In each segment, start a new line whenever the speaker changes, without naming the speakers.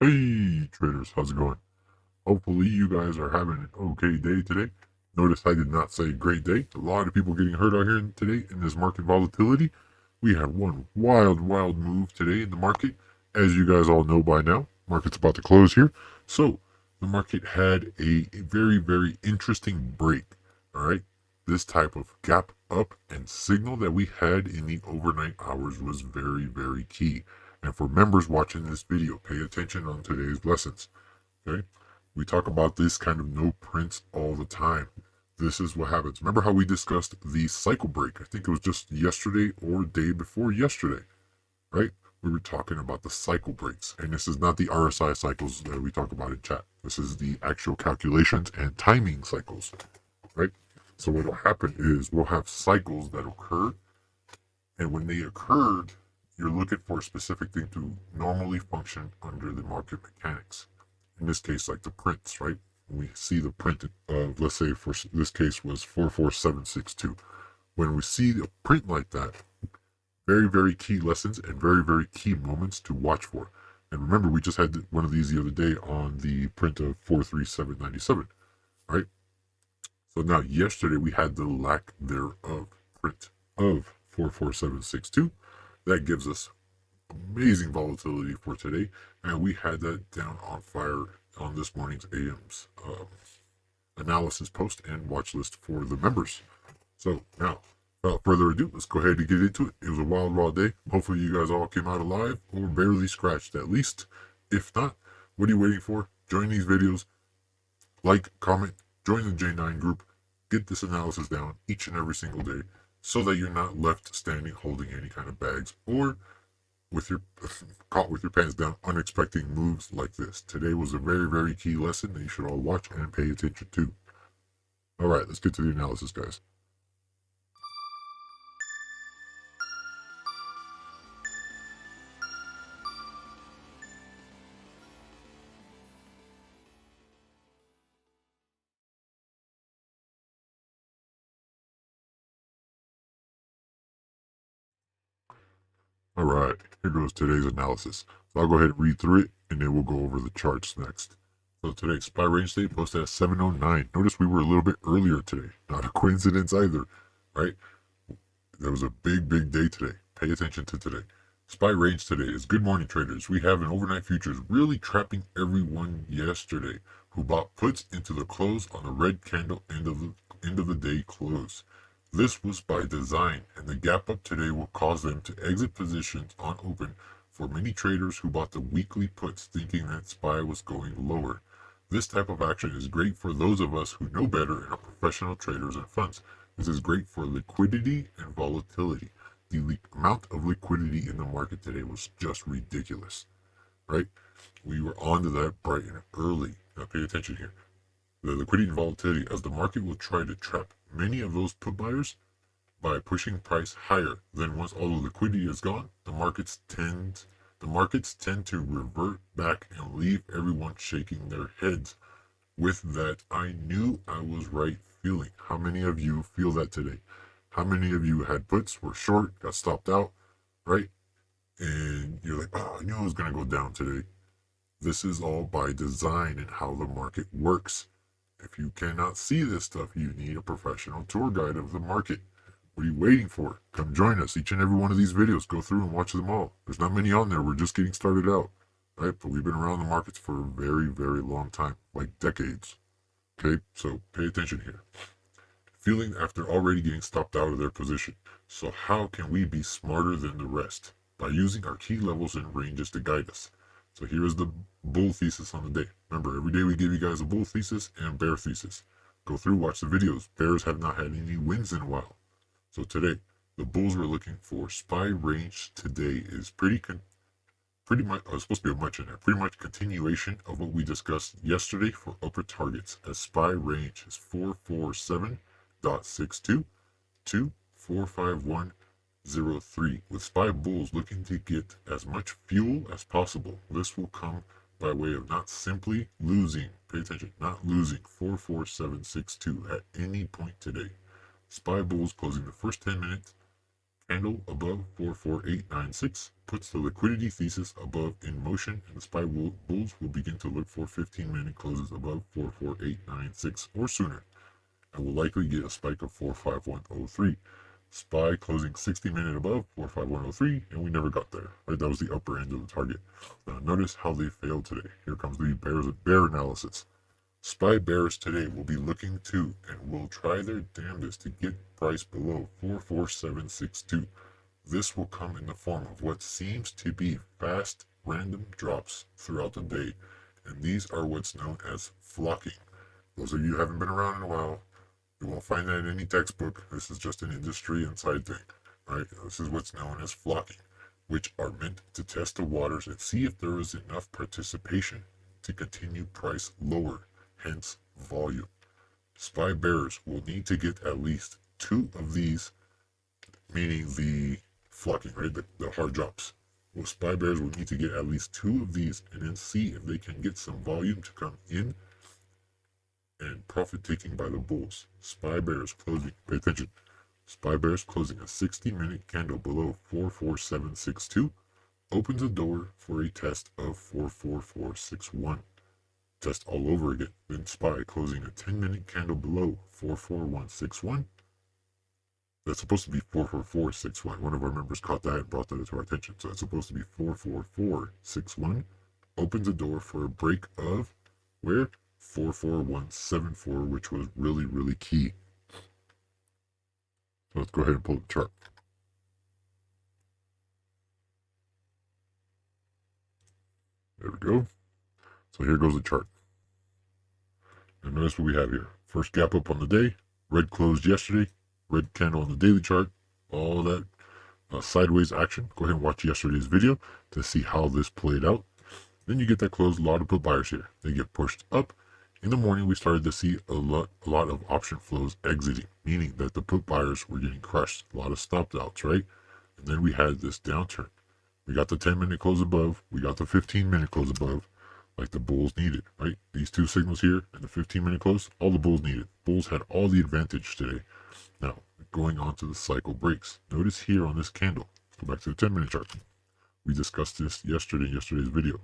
Hey traders, how's it going? Hopefully you guys are having an okay day today. Notice I did not say great day. A lot of people getting hurt out here today in this market volatility. We had one wild move today in the market. As you guys all know by now, market's about to close here. So the market had a very interesting break. All right. This type of gap up and signal that we had in the overnight hours was very key. And for members watching this video, pay attention on today's lessons. Okay? We talk about this kind of no prints all the time. This is what happens. Remember how we discussed the cycle break? I think it was just yesterday or day before yesterday, right? We were talking about the cycle breaks. And this is not the RSI cycles that we talk about in chat. This is the actual calculations and timing cycles, right? So what will happen is we'll have cycles that occur, and when they occurred, you're looking for a specific thing to normally function under the market mechanics. In this case, like the prints, right? When we see the print of, let's say for this case was 44762. When we see a print like that, very key lessons and very key moments to watch for. And remember, we just had one of these the other day on the print of 43797, right? So now yesterday we had the lack thereof print of 44762. That gives us amazing volatility for today, and we had that down on fire on this morning's AM's analysis post and watch list for the members. So now, without further ado, let's go ahead and get into it. It was a wild, raw day. Hopefully, you guys all came out alive or barely scratched at least. If not, what are you waiting for? Join these videos, like, comment, join the J9 group, get this analysis down each and every single day so that you're not left standing holding any kind of bags or with your caught with your pants down unexpected moves like this. Today was a very key lesson that you should all watch and pay attention to. All right, let's get to the analysis, guys. All right, here goes today's analysis. So I'll go ahead and read through it, and then we'll go over the charts next. So today's SPY range state posted at 709. Notice we were a little bit earlier today. Not a coincidence either, right? There was a big day today. Pay attention to today. SPY range today is good morning traders. We have an overnight futures really trapping everyone yesterday who bought puts into the close on the red candle end of the day close. This was by design, and the gap up today will cause them to exit positions on open for many traders who bought the weekly puts thinking that SPY was going lower. This type of action is great for those of us who know better and are professional traders and funds. This is great for liquidity and volatility. The amount of liquidity in the market today was just ridiculous, right? We were onto that bright and early. Now pay attention here. The liquidity and volatility, as the market will try to trap many of those put buyers by pushing price higher. Then once all the liquidity is gone, the markets tend to revert back and leave everyone shaking their heads with that I knew I was right feeling. How many of you feel that today? How many of you had puts, were short, got stopped out, right? And you're like, oh, I knew it was going to go down today. This is all by design and how the market works. If you cannot see this stuff, you need a professional tour guide of the market. What are you waiting for? Come join us. Each and every one of these videos, go through and watch them all. There's not many on there. We're just getting started out, right? But we've been around the markets for a very long time, like decades. Okay, so pay attention here. Feeling after already getting stopped out of their position. So how can we be smarter than the rest? By using our key levels and ranges to guide us. So here is the bull thesis on the day. Remember, every day we give you guys a bull thesis and bear thesis. Go through, watch the videos. Bears have not had any wins in a while. So today, the bulls we're looking for, SPY range today is pretty much, supposed to be a much in there, pretty much continuation of what we discussed yesterday for upper targets, as SPY range is 447.62 to 451.03, with SPY bulls looking to get as much fuel as possible. This will come by way of not simply losing, pay attention, not losing 44762 at any point today. SPY bulls closing the first 10 minutes Candle above 44896 puts the liquidity thesis above in motion, and the SPY bulls will begin to look for 15-minute closes above 44896 or sooner, and will likely get a spike of 45103. SPY closing 60-minute above 45103, and we never got there. Right, that was the upper end of the target. Now notice how they failed today. Here comes the bear analysis. SPY bears today will be looking to and will try their damnedest to get price below 44762. This will come in the form of what seems to be fast random drops throughout the day, and these are what's known as flocking. Those of you who haven't been around in a while, you won't find that in any textbook. This is just an industry inside thing, right? This is what's known as flocking, which are meant to test the waters and see if there is enough participation to continue price lower, hence volume. SPY bearers will need to get at least two of these, meaning the flocking, right? The hard drops. Well, SPY bearers will need to get at least two of these and then see if they can get some volume to come in and profit taking by the bulls. SPY bearers closing, pay attention. SPY bearers closing a 60-minute candle below 44762 opens the door for a test of 44461. Test all over again. Then SPY closing a 10-minute candle below 44161. That's supposed to be 44461. One of our members caught that and brought that to our attention. So it's supposed to be 44461. Opens the door for a break of where? 44174, which was really, really key. So let's go ahead and pull the chart. There we go. So here goes the chart. And notice what we have here. First gap up on the day. Red closed yesterday. Red candle on the daily chart. All that sideways action. Go ahead and watch yesterday's video to see how this played out. Then you get that close. A lot of put buyers here. They get pushed up. In the morning, we started to see a lot of option flows exiting, meaning that the put buyers were getting crushed. A lot of stop outs, right? And then we had this downturn. We got the 10-minute close above. We got the 15-minute close above, like the bulls needed, right? These two signals here and the 15-minute close, all the bulls needed. Bulls had all the advantage today. Now, going on to the cycle breaks. Notice here on this candle, let's go back to the 10-minute chart. We discussed this yesterday in yesterday's video.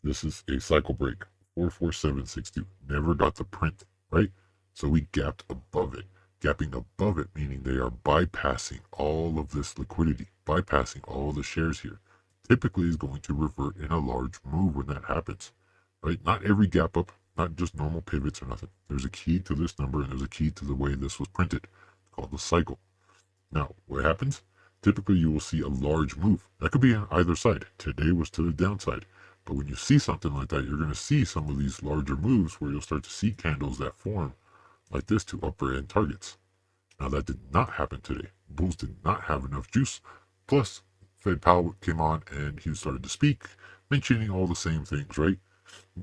This is a cycle break. 44762. Never got the print, right? So we gapped above it. Gapping above it, meaning they are bypassing all of this liquidity, bypassing all the shares here. Typically is going to revert in a large move when that happens, right? Not every gap up, not just normal pivots or nothing. There's a key to this number and there's a key to the way this was printed. It's called the cycle. Now, what happens? Typically you will see a large move. That could be on either side. Today was to the downside. But when you see something like that, you're going to see some of these larger moves where you'll start to see candles that form like this to upper end targets. Now that did not happen today. Bulls did not have enough juice. Plus, Fed Powell came on and he started to speak, mentioning all the same things, right?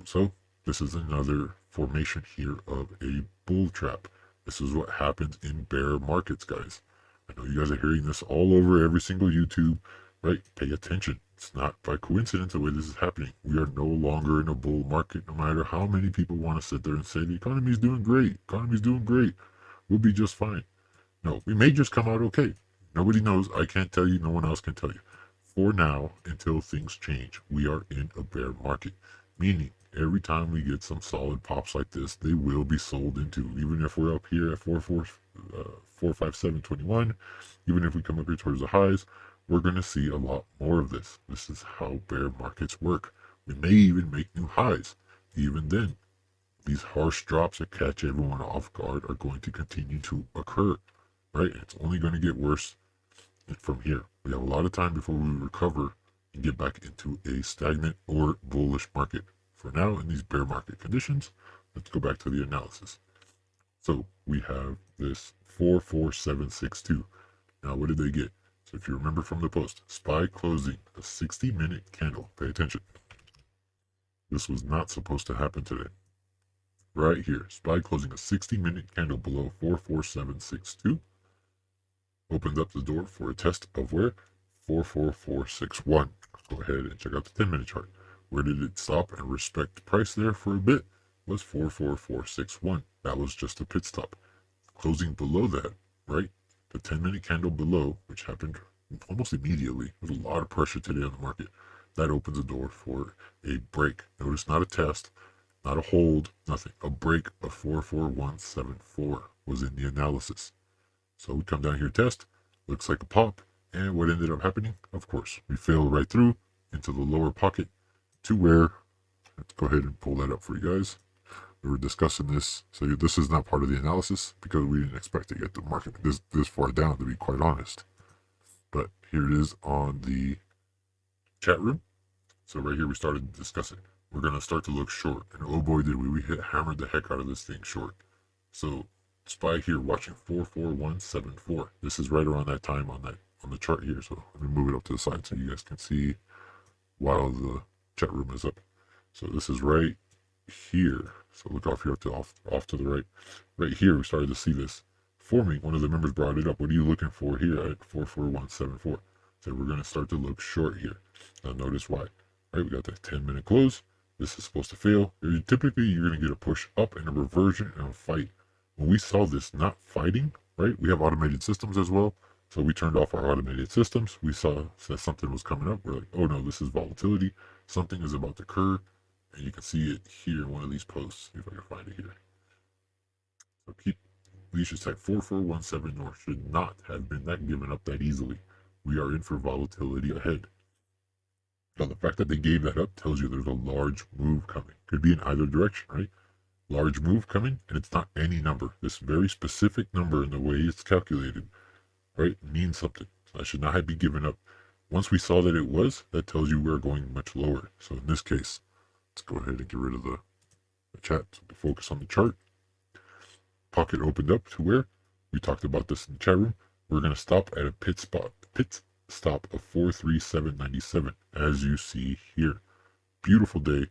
So this is another formation here of a bull trap. This is what happens in bear markets, guys. I know you guys are hearing this all over every single YouTube, right? Pay attention. It's not by coincidence the way this is happening. We are no longer in a bull market, no matter how many people want to sit there and say the economy is doing great. Economy is doing great. We'll be just fine. No, we may just come out okay. Nobody knows. I can't tell you. No one else can tell you. For now, until things change, we are in a bear market. Meaning, every time we get some solid pops like this, they will be sold into. Even if we're up here at 45721, even if we come up here towards the highs, we're going to see a lot more of this. This is how bear markets work. We may even make new highs. Even then, these harsh drops that catch everyone off guard are going to continue to occur, right? It's only going to get worse from here. We have a lot of time before we recover and get back into a stagnant or bullish market. For now, in these bear market conditions, let's go back to the analysis. So we have this 44762. Now, what did they get? So if you remember from the post, SPY closing a 60-minute candle. Pay attention. This was not supposed to happen today. Right here, SPY closing a 60-minute candle below 44762. Opened up the door for a test of where? 44461. Go ahead and check out the 10-minute chart. Where did it stop and respect price there for a bit? Was 44461. That was just a pit stop. Closing below that, right? the 10-minute candle below, which happened almost immediately. There's a lot of pressure today on the market. That opens the door for a break. Notice not a test, not a hold, nothing. A break of 44174 was in the analysis. So we come down here, test, looks like a pop, and what ended up happening? Of course, we fell right through into the lower pocket to where, let's go ahead and pull that up for you guys. We were discussing this, so this is not part of the analysis because we didn't expect to get the market this far down, to be quite honest. But here it is on the chat room. So right here we started discussing. We're going to start to look short, and oh boy did we hammered the heck out of this thing short. So SPY here watching 44174. This is right around that time on the chart here. So let me move it up to the side so you guys can see while the chat room is up. So this is right here. So look off here off to the right. Right here we started to see this forming. One of the members brought it up. What are you looking for here at 44174? So we're going to start to look short here. Now notice why. Right, we got that 10-minute close. This is supposed to fail. Typically, you're going to get a push up and a reversion and a fight. When we saw this not fighting, right, we have automated systems as well. So we turned off our automated systems. We saw that something was coming up. We're like, oh no, this is volatility. Something is about to occur. And you can see it here in one of these posts. See if I can find it here. So keep leash tag 4417 north should not have been that given up that easily. We are in for volatility ahead. Now, the fact that they gave that up tells you there's a large move coming. Could be in either direction, right? Large move coming, and it's not any number. This very specific number in the way it's calculated, right, means something. So I should not have been given up. Once we saw that it was, that tells you we're going much lower. So in this case, let's go ahead and get rid of the chat so we can focus on the chart. Pocket opened up to where we talked about this in the chat room. We're going to stop at a pit stop of 43797, as you see here. Beautiful day,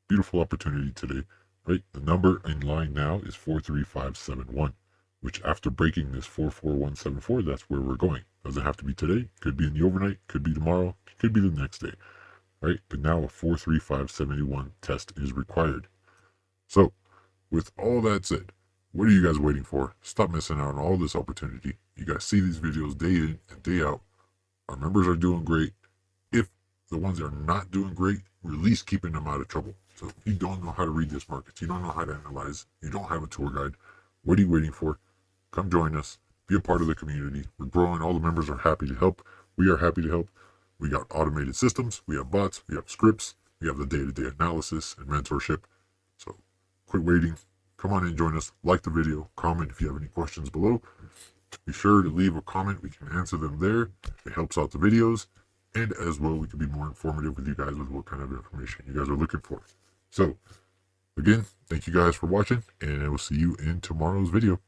beautiful opportunity today, right? The number in line now is 43571, which after breaking this 44174, that's where we're going. Doesn't have to be today, could be in the overnight, could be tomorrow, could be the next day, right? But now a 43571 test is required. So with all that said, what are you guys waiting for? Stop missing out on all this opportunity. You guys see these videos day in and day out. Our members are doing great. If the ones that are not doing great, we're at least keeping them out of trouble. So if you don't know how to read this market, you don't know how to analyze, you don't have a tour guide, what are you waiting for? Come join us. Be a part of the community. We're growing. All the members are happy to help. We are happy to help. We got automated systems. We have bots. We have scripts. We have the day-to-day analysis and mentorship. So quit waiting. Come on and join us. Like the video. Comment if you have any questions below. Be sure to leave a comment. We can answer them there. It helps out the videos. And as well, we can be more informative with you guys with what kind of information you guys are looking for. So, again, thank you guys for watching, and I will see you in tomorrow's video.